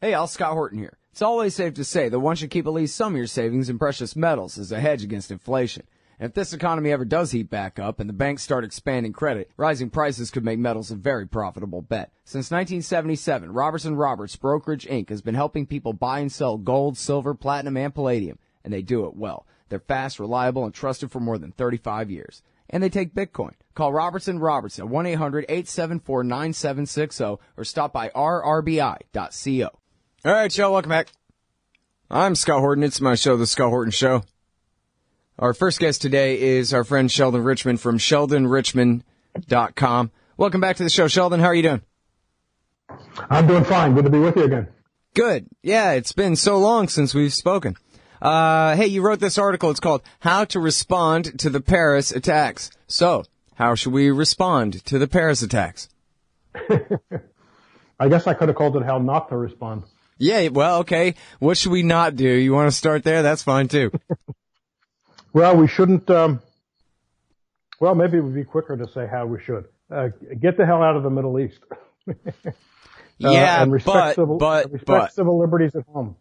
Hey, all, Scott Horton here. It's always safe to say that one should keep at least some of your savings in precious metals as a hedge against inflation. And if this economy ever does heat back up and the banks start expanding credit, rising prices could make metals a very profitable bet. Since 1977, Robertson Roberts Brokerage Inc. has been helping people buy and sell gold, silver, platinum, and palladium, and they do it well. They're fast, reliable, and trusted for more than 35 years. And they take Bitcoin. Call Robertson Roberts at 1-800-874-9760 or stop by rrbi.co. All right, y'all, welcome back. I'm Scott Horton. It's my show, The Scott Horton Show. Our first guest today is our friend Sheldon Richman from sheldonrichman.com. Welcome back to the show, Sheldon. How are you doing? I'm doing fine. Good to be with you again. Good. Yeah, it's been so long since we've spoken. Hey, you wrote this article. It's called How to Respond to the Paris Attacks. So, how should we respond to the Paris attacks? I guess I could have called it How Not to Respond. Yeah, well, okay. What should we not do? You want to start there? That's fine, too. Well, we shouldn't, maybe it would be quicker to say how we should. Get the hell out of the Middle East. Yeah, and respect but civil liberties at home.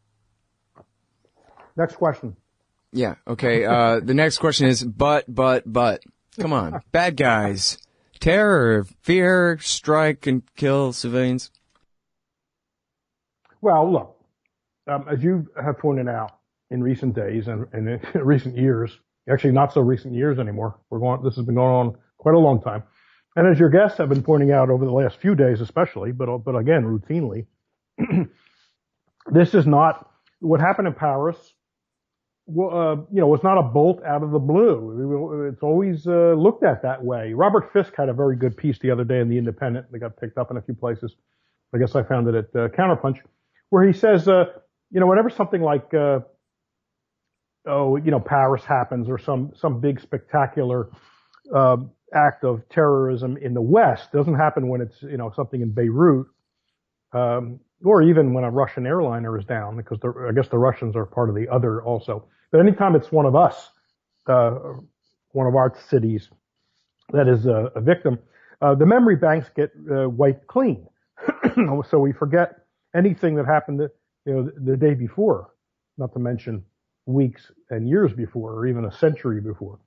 Next question. Yeah, okay. The next question is, but. Come on. Bad guys. Terror, fear, strike, and kill civilians. Well, look, as you have pointed out in recent days and in recent years, actually not so recent years anymore. This has been going on quite a long time. And as your guests have been pointing out over the last few days especially, but again, routinely, this is not what happened in Paris. It's not a bolt out of the blue. It's always looked at that way. Robert Fisk had a very good piece the other day in The Independent that got picked up in a few places. I guess I found it at Counterpunch, where he says, whenever something like, Paris happens or some big spectacular act of terrorism in the West, doesn't happen when it's, something in Beirut, or even when a Russian airliner is down, because I guess the Russians are part of the other also. But anytime it's one of us, one of our cities that is a victim, the memory banks get wiped clean. So we forget anything that happened, the day before, not to mention weeks and years before, or even a century before.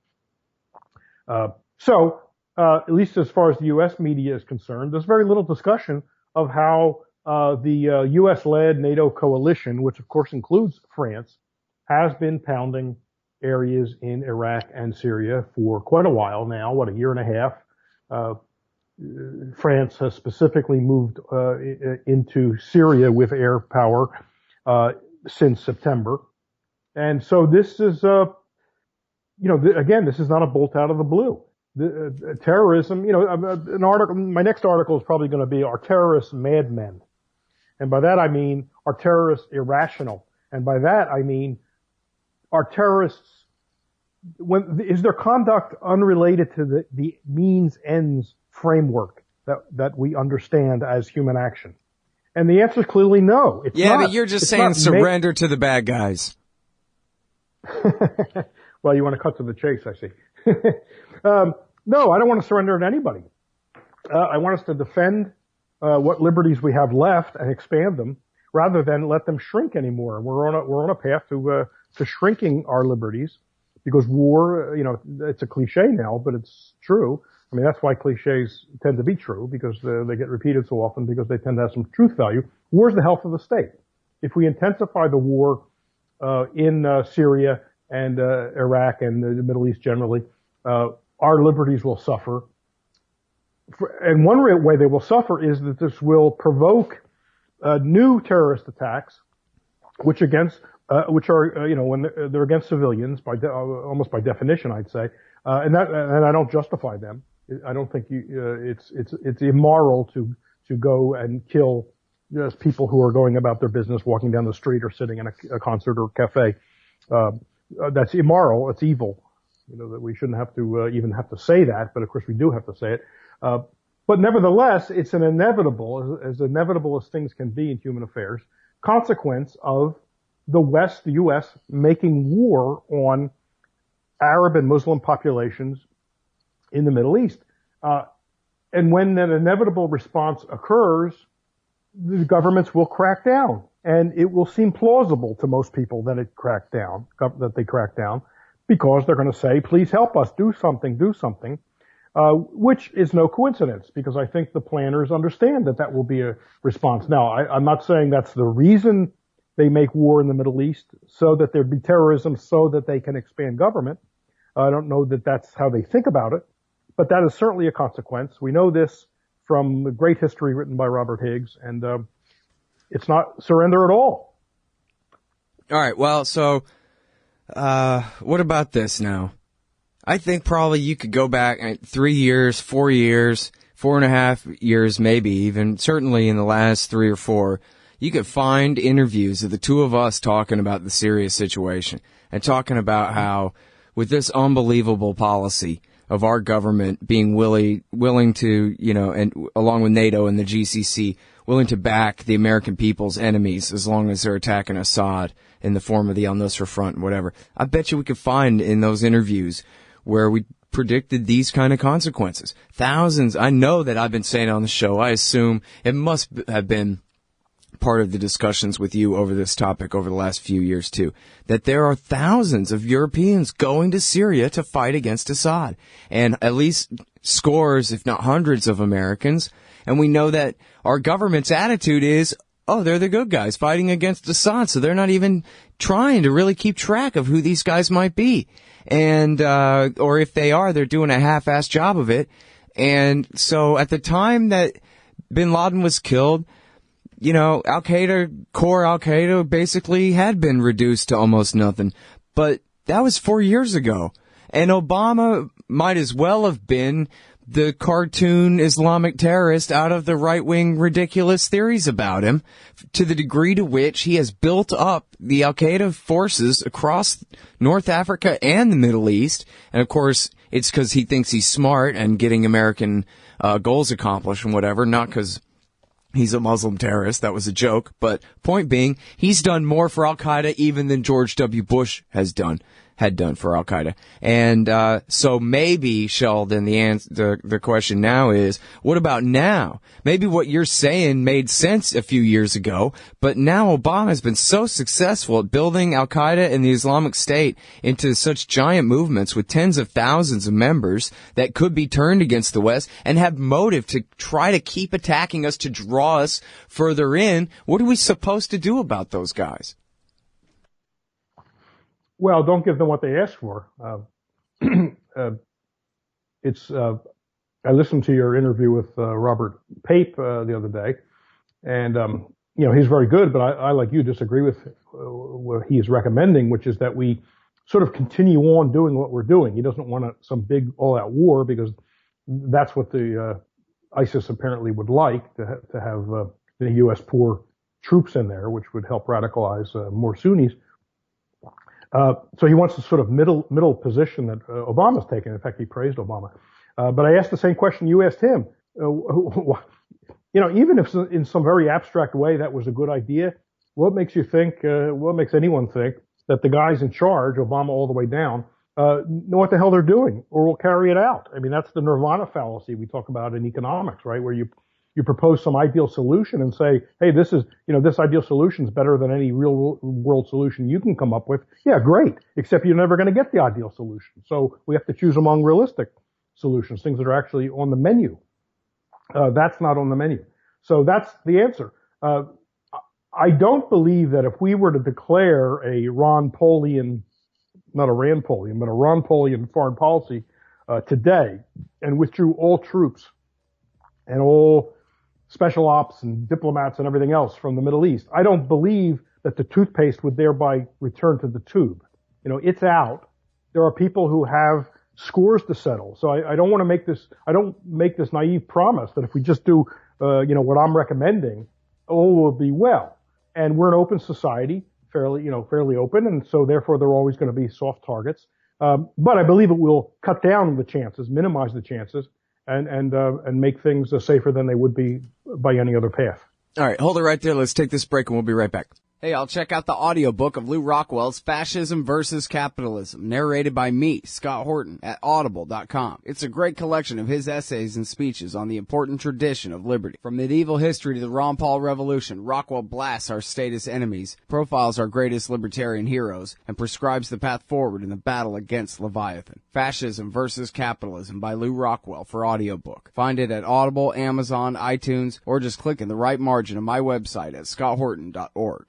So at least as far as the U.S. media is concerned, there's very little discussion of how the U.S.-led NATO coalition, which of course includes France, has been pounding areas in Iraq and Syria for quite a while now, a year and a half. France has specifically moved into Syria with air power since September. And so this is, again, this is not a bolt out of the blue. The terrorism, my next article is probably going to be, are terrorists madmen? And by that I mean, are terrorists irrational? And by that I mean, are terrorists, is their conduct unrelated to the means-ends framework that we understand as human action? And the answer is clearly no. It's not. But you're just saying surrender to the bad guys. Well, you want to cut to the chase, I see. No, I don't want to surrender to anybody. I want us to defend what liberties we have left and expand them, rather than let them shrink anymore. We're on a path to shrinking our liberties, because war, it's a cliche now, but it's true. I mean, that's why cliches tend to be true, because they get repeated so often, because they tend to have some truth value. War is the health of the state. If we intensify the war in Syria and Iraq and the Middle East generally, our liberties will suffer. And one way they will suffer is that this will provoke new terrorist attacks, which are when they're against civilians almost by definition, I'd say, and I don't justify them. I don't think it's immoral to go and kill just people who are going about their business, walking down the street or sitting in a concert or cafe. That's immoral. It's evil. That we shouldn't have to even have to say that, but of course we do have to say it. But nevertheless, it's an inevitable as things can be in human affairs, consequence of the West, the U.S., making war on Arab and Muslim populations in the Middle East. And when an inevitable response occurs, the governments will crack down. And it will seem plausible to most people that they crack down, because they're going to say, please help us, do something, which is no coincidence, because I think the planners understand that will be a response. Now, I'm not saying that's the reason they make war in the Middle East, so that there'd be terrorism, so that they can expand government. I don't know that that's how they think about it, but that is certainly a consequence. We know this from the great history written by Robert Higgs, and it's not surrender at all. All right. Well, so what about this now? I think probably you could go back 3 years, 4 years, 4.5 years, maybe even, certainly in the last 3 or 4, you could find interviews of the two of us talking about the Syria situation and talking about how, with this unbelievable policy of our government being willing to, and along with NATO and the GCC, willing to back the American people's enemies as long as they're attacking Assad in the form of the al-Nusra Front and whatever. I bet you we could find in those interviews where we predicted these kind of consequences. Thousands. I know that I've been saying on the show. I assume it must have been part of the discussions with you over this topic over the last few years too, that there are thousands of Europeans going to Syria to fight against Assad, and at least scores, if not hundreds, of Americans. And we know that our government's attitude is, oh, they're the good guys fighting against Assad, so they're not even trying to really keep track of who these guys might be. And, or if they are, they're doing a half-assed job of it. And so at the time that bin Laden was killed, core Al-Qaeda basically had been reduced to almost nothing. But that was 4 years ago. And Obama might as well have been the cartoon Islamic terrorist out of the right-wing ridiculous theories about him, to the degree to which he has built up the Al-Qaeda forces across North Africa and the Middle East. And of course, it's because he thinks he's smart and getting American goals accomplished and whatever, not because he's a Muslim terrorist. That was a joke. But point being, he's done more for Al-Qaeda even than George W. Bush had done for Al-Qaeda. And so maybe, Sheldon, the question now is, what about now? Maybe what you're saying made sense a few years ago, but now Obama has been so successful at building Al-Qaeda and the Islamic State into such giant movements with tens of thousands of members that could be turned against the West and have motive to try to keep attacking us, to draw us further in. What are we supposed to do about those guys? Well, don't give them what they ask for. I listened to your interview with Robert Pape the other day, and he's very good, but I like you disagree with what he is recommending, which is that we sort of continue on doing what we're doing. He doesn't want some big all-out war, because that's what the ISIS apparently would like, to have the U.S. pour troops in there, which would help radicalize more Sunnis. So he wants the sort of middle position that Obama's taken. In fact, he praised Obama. But I asked the same question you asked him. Even if in some very abstract way that was a good idea, what makes anyone think that the guys in charge, Obama all the way down, know what the hell they're doing or will carry it out? I mean, that's the nirvana fallacy we talk about in economics, right? Where you propose some ideal solution and say, hey, this ideal solution is better than any real world solution you can come up with. Yeah, great. Except you're never going to get the ideal solution. So we have to choose among realistic solutions, things that are actually on the menu. That's not on the menu. So that's the answer. I don't believe that if we were to declare a Ron-Polian, not a Rand-Polian, but a Ron-Polian foreign policy today, and withdrew all troops and all special ops and diplomats and everything else from the Middle East, I don't believe that the toothpaste would thereby return to the tube. It's out. There are people who have scores to settle. So I don't want to make this naive promise that if we just do, what I'm recommending, all will be well. And we're an open society, fairly open. And so therefore there are always going to be soft targets. But I believe it will cut down the chances, minimize the chances, and make things safer than they would be by any other path. All right, hold it right there. Let's take this break and we'll be right back. Hey, I'll check out the audiobook of Lew Rockwell's Fascism versus Capitalism, narrated by me, Scott Horton, at audible.com. It's a great collection of his essays and speeches on the important tradition of liberty. From medieval history to the Ron Paul Revolution, Rockwell blasts our statist enemies, profiles our greatest libertarian heroes, and prescribes the path forward in the battle against Leviathan. Fascism versus Capitalism by Lew Rockwell for audiobook. Find it at Audible, Amazon, iTunes, or just click in the right margin of my website at scotthorton.org.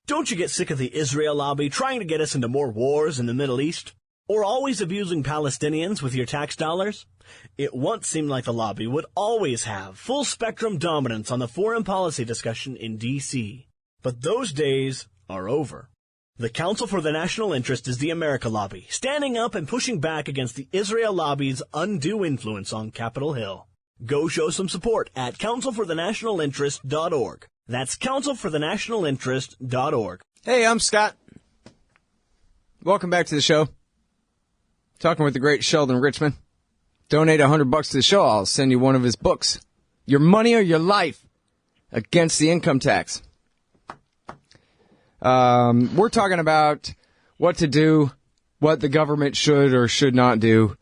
Don't you get sick of the Israel lobby trying to get us into more wars in the Middle East? Or always abusing Palestinians with your tax dollars? It once seemed like the lobby would always have full-spectrum dominance on the foreign policy discussion in D.C. But those days are over. The Council for the National Interest is the America lobby, standing up and pushing back against the Israel lobby's undue influence on Capitol Hill. Go show some support at councilforthenationalinterest.org. That's councilforthenationalinterest.org. Hey, I'm Scott. Welcome back to the show. Talking with the great Sheldon Richman. Donate $100 to the show. I'll send you one of his books. Your Money or Your Life Against the Income Tax. We're talking about what to do, what the government should or should not do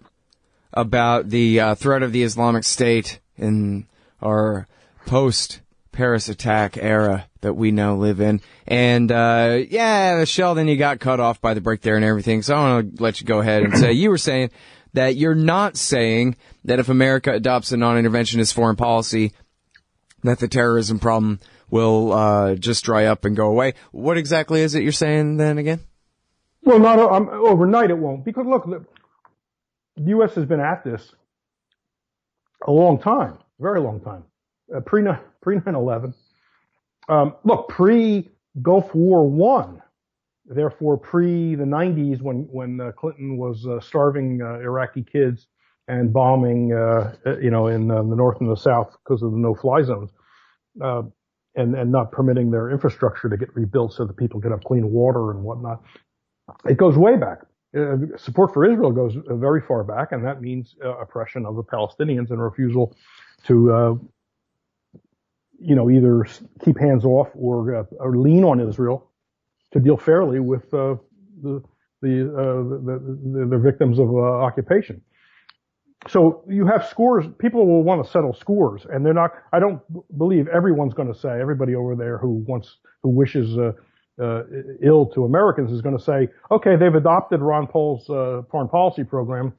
about the threat of the Islamic State in our post-Paris attack era that we now live in. And, Sheldon, you got cut off by the break there and everything, so I want to let you go ahead and say, you were saying that you're not saying that if America adopts a non-interventionist foreign policy, that the terrorism problem will just dry up and go away. What exactly is it you're saying then again? Well, not overnight it won't. Because, look, the U.S. has been at this a long time, very long time, pre-9/11. Look, pre-Gulf War I, therefore pre the 90s when Clinton was starving Iraqi kids and bombing, in the north and the south because of the no-fly zones, and not permitting their infrastructure to get rebuilt so that people could have clean water and whatnot. It goes way back. Support for Israel goes very far back, and that means oppression of the Palestinians and refusal to, either keep hands off or lean on Israel to deal fairly with the victims of occupation. So you have scores. People will want to settle scores, and they're not. I don't believe everyone's going to say. Everybody over there who wishes ill to Americans is going to say, okay, they've adopted Ron Paul's foreign policy program,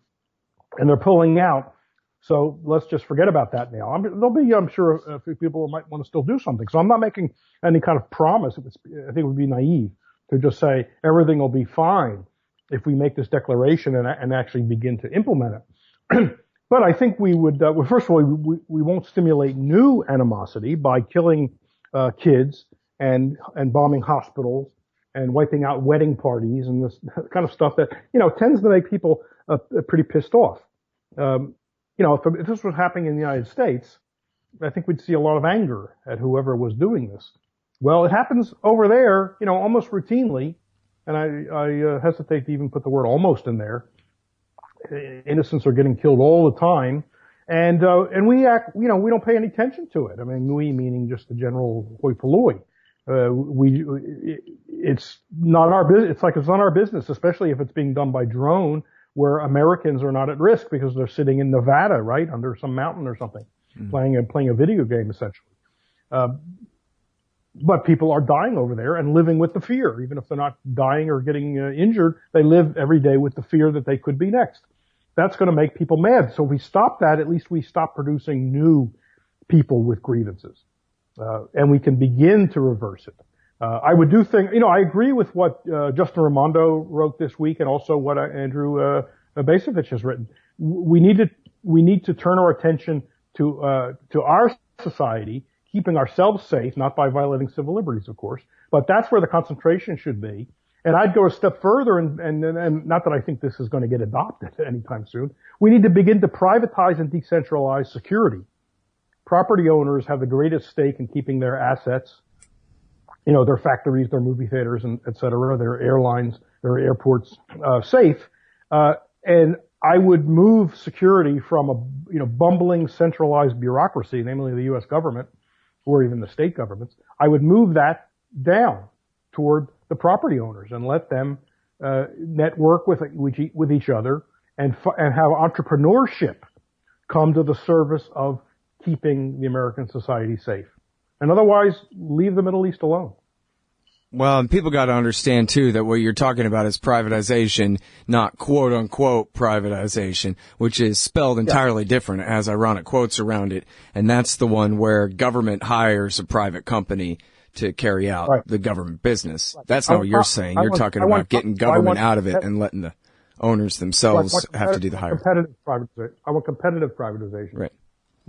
and they're pulling out. So let's just forget about that now. There'll be, I'm sure, a few people who might want to still do something. So I'm not making any kind of promise. I think it would be naive to just say everything will be fine if we make this declaration and actually begin to implement it. But I think we would, first of all, we won't stimulate new animosity by killing kids and bombing hospitals and wiping out wedding parties and this kind of stuff that, tends to make people pretty pissed off. If this was happening in the United States, I think we'd see a lot of anger at whoever was doing this. Well, it happens over there, almost routinely, and I hesitate to even put the word almost in there. Innocents are getting killed all the time, and we act, we don't pay any attention to it. I mean, we meaning just the general hoi polloi. It's not our business. It's like it's not our business, especially if it's being done by drone, where Americans are not at risk because they're sitting in Nevada, right, under some mountain or something, playing a video game essentially. But people are dying over there and living with the fear. Even if they're not dying or getting injured, they live every day with the fear that they could be next. That's going to make people mad. So if we stop that, at least we stop producing new people with grievances. And we can begin to reverse it. I would do things, I agree with what Justin Raimondo wrote this week and also what Andrew Basovich has written. We need to turn our attention to our society, keeping ourselves safe, not by violating civil liberties, of course, but that's where the concentration should be. And I'd go a step further, and not that I think this is going to get adopted anytime soon. We need to begin to privatize and decentralize security. Property owners have the greatest stake in keeping their assets, their factories, their movie theaters, and et cetera, their airlines, their airports, safe. And I would move security from a, bumbling centralized bureaucracy, namely the U.S. government, or even the state governments. I would move that down toward the property owners and let them network with each other and have entrepreneurship come to the service of keeping the American society safe. And otherwise, leave the Middle East alone. Well, and people got to understand, too, that what you're talking about is privatization, not quote-unquote privatization, which is spelled entirely different, has ironic quotes around it. And that's the one where government hires a private company to carry out the government business. That's not what you're saying. You're talking about getting government out of it and letting the owners themselves have to do the hiring. I want competitive privatization. Right.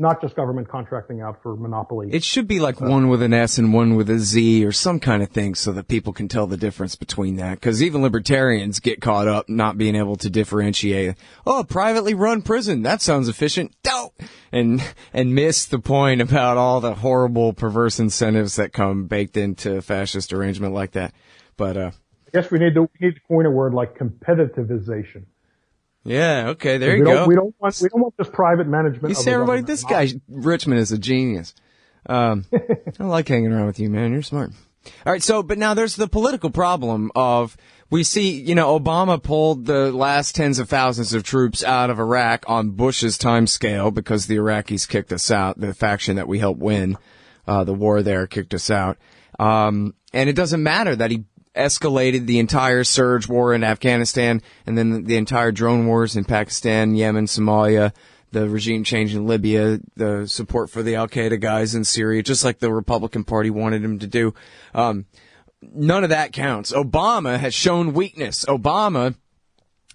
Not just government contracting out for monopoly. It should be like one with an S and one with a Z or some kind of thing so that people can tell the difference between that. Because even libertarians get caught up not being able to differentiate. Oh, privately run prison. That sounds efficient. Don't! And miss the point about all the horrible perverse incentives that come baked into a fascist arrangement like that. But, I guess we need to coin a word like competitivization. Yeah, okay, there you go. We don't want this private management. You see, everybody, this guy, Richman, is a genius. I like hanging around with you, man. You're smart. All right, but now there's the political problem of, we see, Obama pulled the last tens of thousands of troops out of Iraq on Bush's time scale because the Iraqis kicked us out. The faction that we helped win, the war there kicked us out. And it doesn't matter that he escalated the entire surge war in Afghanistan and then the entire drone wars in Pakistan, Yemen, Somalia, the regime change in Libya, the support for the Al-Qaeda guys in Syria, just like the Republican Party wanted him to do. None of that counts. Obama has shown weakness. Obama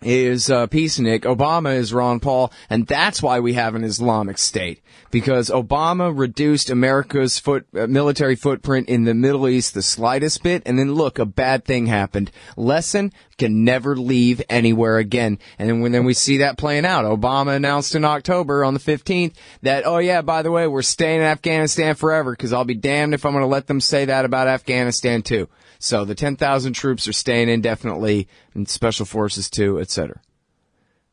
is peacenik. Obama is Ron Paul, and that's why we have an Islamic State, because Obama reduced America's military footprint in the Middle East the slightest bit, and then look, a bad thing happened. Lesson: can never leave anywhere again. And then we see that playing out. Obama announced in October on the 15th that, oh yeah, by the way, we're staying in Afghanistan forever, because I'll be damned if I'm going to let them say that about Afghanistan too. So the 10,000 troops are staying indefinitely, and special forces too, etc.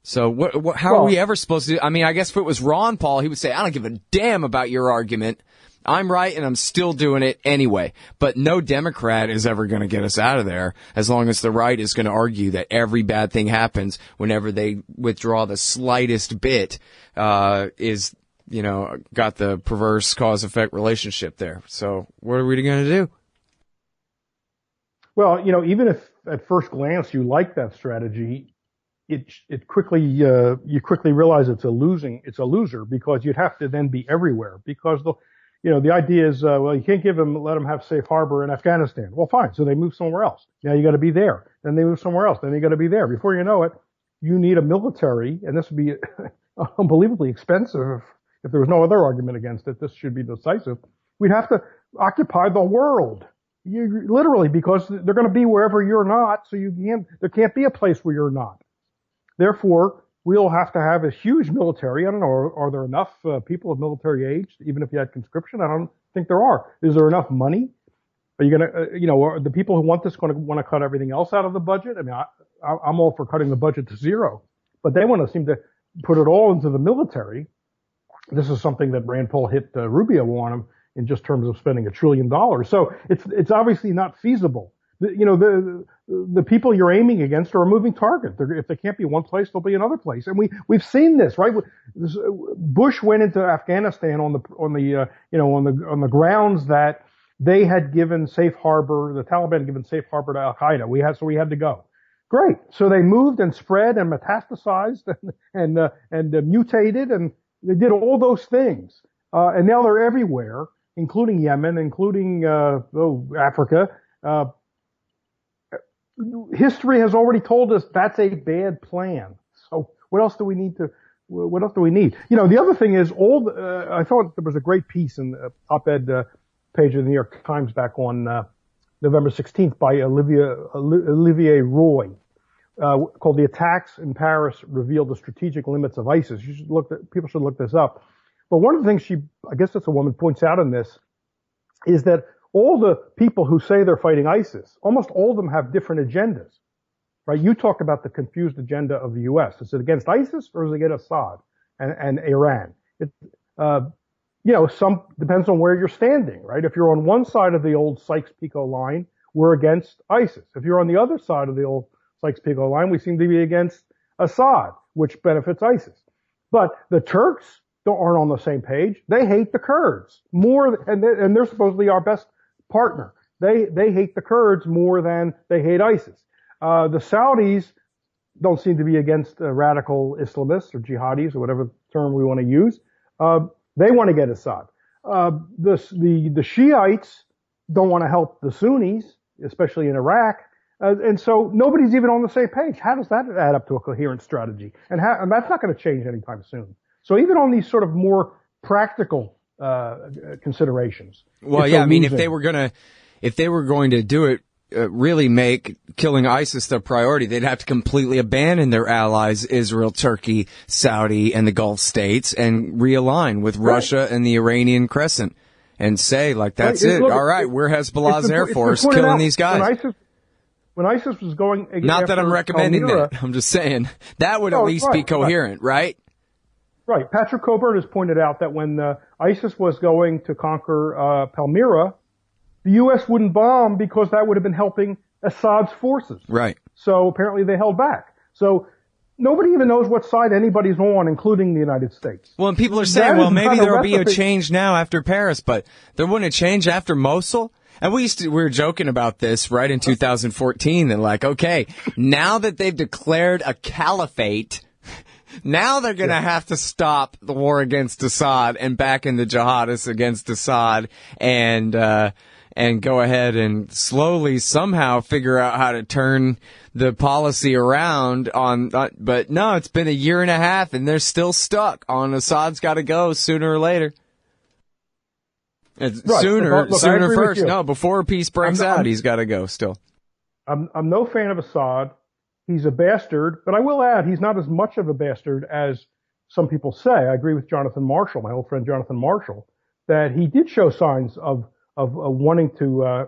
So how are we ever supposed to do? I mean, I guess if it was Ron Paul, he would say, I don't give a damn about your argument. I'm right, and I'm still doing it anyway. But no Democrat is ever going to get us out of there, as long as the right is going to argue that every bad thing happens whenever they withdraw the slightest bit, got the perverse cause-effect relationship there. So what are we going to do? Well, even if at first glance you like that strategy, you quickly realize it's a loser, because you'd have to then be everywhere, because the idea is, you can't let them have safe harbor in Afghanistan. Well, fine. So they move somewhere else. Now you got to be there. Then they move somewhere else. Then you got to be there. Before you know it, you need a military, and this would be unbelievably expensive. If there was no other argument against it, this should be decisive. We'd have to occupy the world. Literally, because they're going to be wherever you're not, so there can't be a place where you're not. Therefore, we'll have to have a huge military. I don't know, are there enough people of military age, even if you had conscription? I don't think there are. Is there enough money? Are you going to, are the people who want this going to want to cut everything else out of the budget? I mean, I'm all for cutting the budget to zero, but they want to seem to put it all into the military. This is something that Rand Paul hit Rubio on him in just terms of spending $1 trillion. So it's obviously not feasible. The people you're aiming against are a moving target. If they can't be one place, they'll be another place. And we've seen this, right? Bush went into Afghanistan on the grounds that they had given safe harbor, the Taliban had given safe harbor to Al-Qaeda. So we had to go. Great. So they moved and spread and metastasized and mutated, and they did all those things. And now they're everywhere, including Yemen, including Africa. History has already told us that's a bad plan. So what else do we need? The other thing is, I thought there was a great piece in the op-ed page of the New York Times back on November 16th by Olivier Roy, called "The Attacks in Paris Reveal the Strategic Limits of ISIS." People should look this up. But one of the things I guess that's a woman, points out in this is that all the people who say they're fighting ISIS, almost all of them have different agendas, right? You talk about the confused agenda of the U.S. Is it against ISIS or is it against Assad and Iran? Some depends on where you're standing, right? If you're on one side of the old Sykes-Picot line, we're against ISIS. If you're on the other side of the old Sykes-Picot line, we seem to be against Assad, which benefits ISIS. But the Turks aren't on the same page. They hate the Kurds more, and they're supposedly our best partner. They hate the Kurds more than they hate ISIS. The Saudis don't seem to be against radical Islamists or jihadis or whatever term we want to use. They want to get Assad. The Shiites don't want to help the Sunnis, especially in Iraq. And so nobody's even on the same page. How does that add up to a coherent strategy? And that's not going to change anytime soon. So even on these sort of more practical considerations. Well, yeah, I mean, if they were going to do it, really make killing ISIS their priority, they'd have to completely abandon their allies, Israel, Turkey, Saudi, and the Gulf states, and realign with Russia and the Iranian Crescent, and say, like, that's it. All right, we're Hezbollah's Air Force killing these guys. When ISIS was going against Not that I'm recommending that. I'm just saying that would at least be coherent, right? Right. Patrick Coburn has pointed out that when ISIS was going to conquer Palmyra, the U.S. wouldn't bomb because that would have been helping Assad's forces. Right. So apparently they held back. So nobody even knows what side anybody's on, including the United States. Well, and people are saying, well, maybe there will be a change now after Paris, but there wouldn't a change after Mosul? And we were joking about this right in 2014 that, like, okay, now that they've declared a caliphate, now they're going to have to stop the war against Assad and back in the jihadists against Assad and go ahead and slowly somehow figure out how to turn the policy around but no, it's been a year and a half and they're still stuck on Assad's got to go sooner or later. Right. Sooner first. No, before peace breaks out, he's got to go still. I'm no fan of Assad. He's a bastard, but I will add he's not as much of a bastard as some people say. I agree with Jonathan Marshall, my old friend Jonathan Marshall, that he did show signs of wanting to,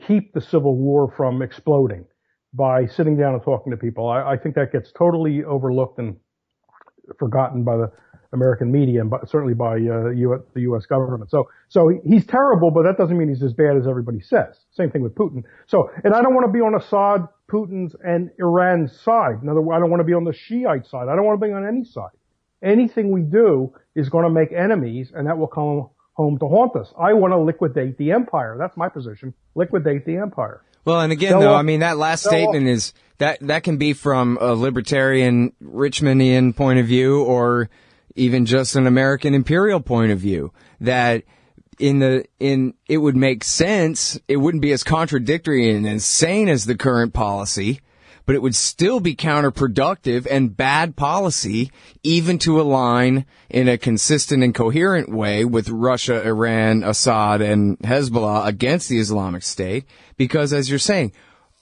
keep the civil war from exploding by sitting down and talking to people. I think that gets totally overlooked and forgotten by the American media and certainly by the U.S. government. So he's terrible, but that doesn't mean he's as bad as everybody says. Same thing with Putin. And I don't want to be on Assad, Putin's, and Iran's side. In other words, I don't want to be on the Shiite side. I don't want to be on any side. Anything we do is going to make enemies, and that will come home to haunt us. I want to liquidate the empire. That's my position. Liquidate the empire. Well, and again, though, I mean, that last statement is that can be from a libertarian Richmanian point of view or even just an American imperial point of view, that it would make sense. It wouldn't be as contradictory and insane as the current policy, but it would still be counterproductive and bad policy even to align in a consistent and coherent way with Russia, Iran, Assad, and Hezbollah against the Islamic State. Because as you're saying,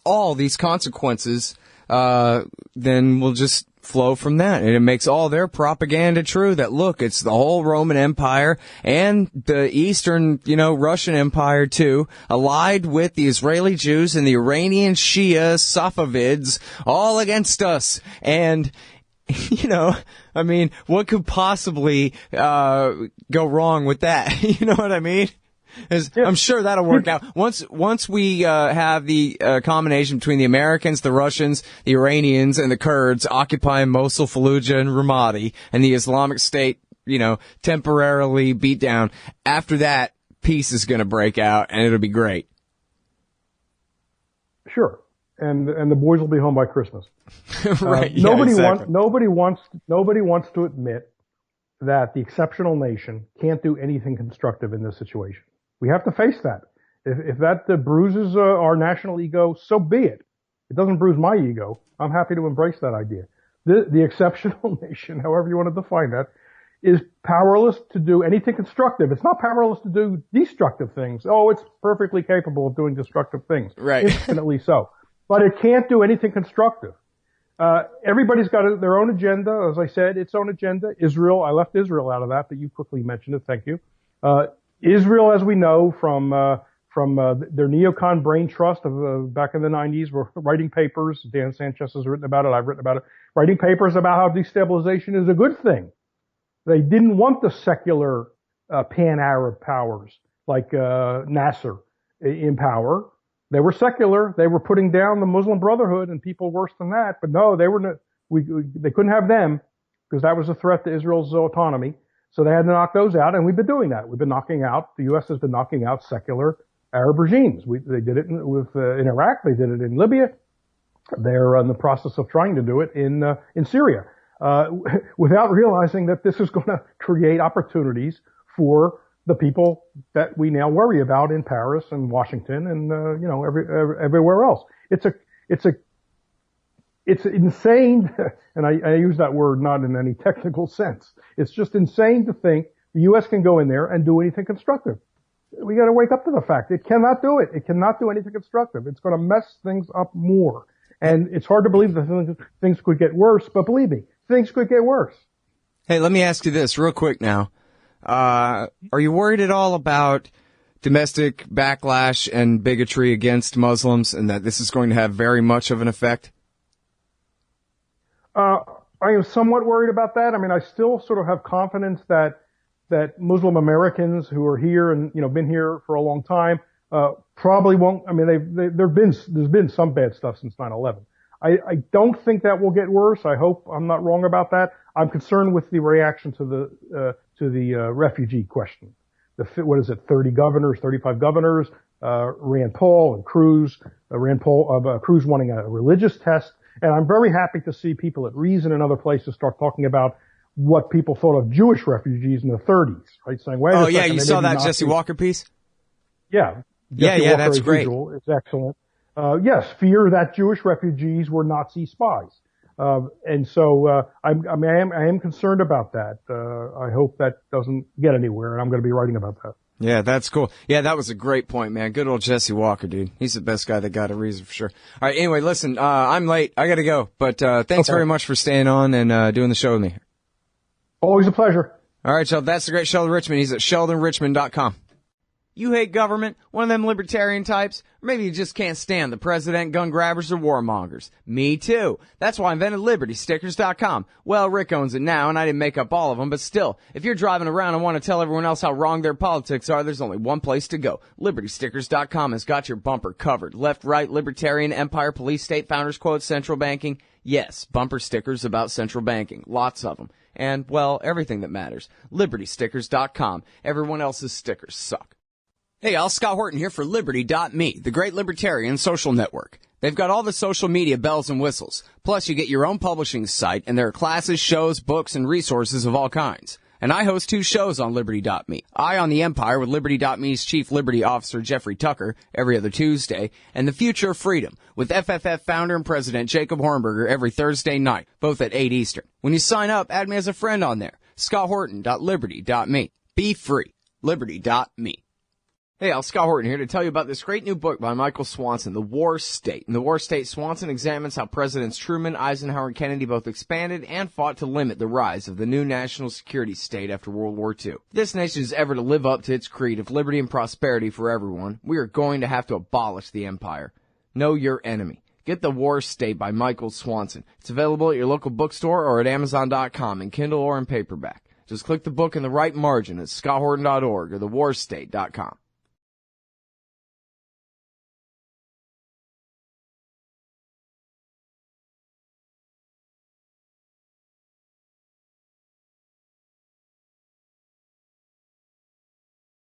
all these consequences, then will just flow from that. And it makes all their propaganda true that, look, it's the whole Roman Empire and the Eastern, Russian Empire too, allied with the Israeli Jews and the Iranian Shia Safavids all against us. And, I mean, what could possibly, go wrong with that? You know what I mean? I'm sure that'll work out. Once we have the combination between the Americans, the Russians, the Iranians, and the Kurds occupying Mosul, Fallujah, and Ramadi, and the Islamic State, temporarily beat down, after that, peace is going to break out, and it'll be great. Sure. And the boys will be home by Christmas. Right. Nobody wants to admit that the exceptional nation can't do anything constructive in this situation. We have to face that. If that bruises our national ego, so be it. It doesn't bruise my ego. I'm happy to embrace that idea. The exceptional nation, however you want to define that, is powerless to do anything constructive. It's not powerless to do destructive things. Oh, it's perfectly capable of doing destructive things. Right. Infinitely so. But it can't do anything constructive. Everybody's got their own agenda. As I said, its own agenda. Israel, I left Israel out of that, but you quickly mentioned it. Thank you. Israel, as we know from their neocon brain trust of back in the 90s, were writing papers. Dan Sanchez has written about it. I've written about it. Writing papers about how destabilization is a good thing. They didn't want the secular pan-Arab powers like Nasser in power. They were secular. They were putting down the Muslim Brotherhood and people worse than that. But no, they were they couldn't have them because that was a threat to Israel's autonomy. So they had to knock those out, and we've been doing that. We've been knocking out. The U.S. has been knocking out secular Arab regimes. They did it in Iraq. They did it in Libya. They're in the process of trying to do it in Syria, without realizing that this is going to create opportunities for the people that we now worry about in Paris and Washington and everywhere else. It's insane, and I use that word not in any technical sense. It's just insane to think the U.S. can go in there and do anything constructive. We got to wake up to the fact it cannot do it. It cannot do anything constructive. It's going to mess things up more. And it's hard to believe that things could get worse, but believe me, things could get worse. Hey, let me ask you this real quick now. Are you worried at all about domestic backlash and bigotry against Muslims and that this is going to have very much of an effect? I am somewhat worried about that. I mean, I still sort of have confidence that Muslim Americans who are here and, been here for a long time, probably won't. I mean, there's been some bad stuff since 9/11. I don't think that will get worse. I hope I'm not wrong about that. I'm concerned with the reaction to the refugee question. 35 governors, Rand Paul and Cruz, Cruz wanting a religious test. And I'm very happy to see people at Reason and other places start talking about what people thought of Jewish refugees in the 30s, right? Saying, wait a second. Oh, yeah, you saw that Jesse Walker piece? Yeah. Jesse Walker, that's great. It's excellent. Yes, fear that Jewish refugees were Nazi spies. And so, I am concerned about that. I hope that doesn't get anywhere, and I'm going to be writing about that. Yeah, that's cool. Yeah, that was a great point, man. Good old Jesse Walker, dude. He's the best guy that got a Reason for sure. All right, anyway, listen, I'm late. I got to go. But thanks very much for staying on and doing the show with me. Always a pleasure. All right, Sheldon, that's the great Sheldon Richman. He's at sheldonrichman.com. You hate government? One of them libertarian types? Or maybe you just can't stand the president, gun grabbers, or warmongers. Me too. That's why I invented LibertyStickers.com. Well, Rick owns it now, and I didn't make up all of them, but still, if you're driving around and want to tell everyone else how wrong their politics are, there's only one place to go. LibertyStickers.com has got your bumper covered. Left, right, libertarian, empire, police, state, founders quote, central banking. Yes, bumper stickers about central banking. Lots of them. And, well, everything that matters. LibertyStickers.com. Everyone else's stickers suck. Hey, y'all, Scott Horton here for Liberty.me, the great libertarian social network. They've got all the social media bells and whistles. Plus, you get your own publishing site, and there are classes, shows, books, and resources of all kinds. And I host 2 shows on Liberty.me. Eye on the Empire with Liberty.me's Chief Liberty Officer Jeffrey Tucker every other Tuesday, and The Future of Freedom with FFF founder and president Jacob Hornberger every Thursday night, both at 8 Eastern. When you sign up, add me as a friend on there. ScottHorton.Liberty.me. Be free. Liberty.me. Hey, Scott Horton here to tell you about this great new book by Michael Swanson, The War State. In The War State, Swanson examines how Presidents Truman, Eisenhower, and Kennedy both expanded and fought to limit the rise of the new national security state after World War II. If this nation is ever to live up to its creed of liberty and prosperity for everyone, we are going to have to abolish the empire. Know your enemy. Get The War State by Michael Swanson. It's available at your local bookstore or at Amazon.com in Kindle or in paperback. Just click the book in the right margin at scotthorton.org or thewarstate.com.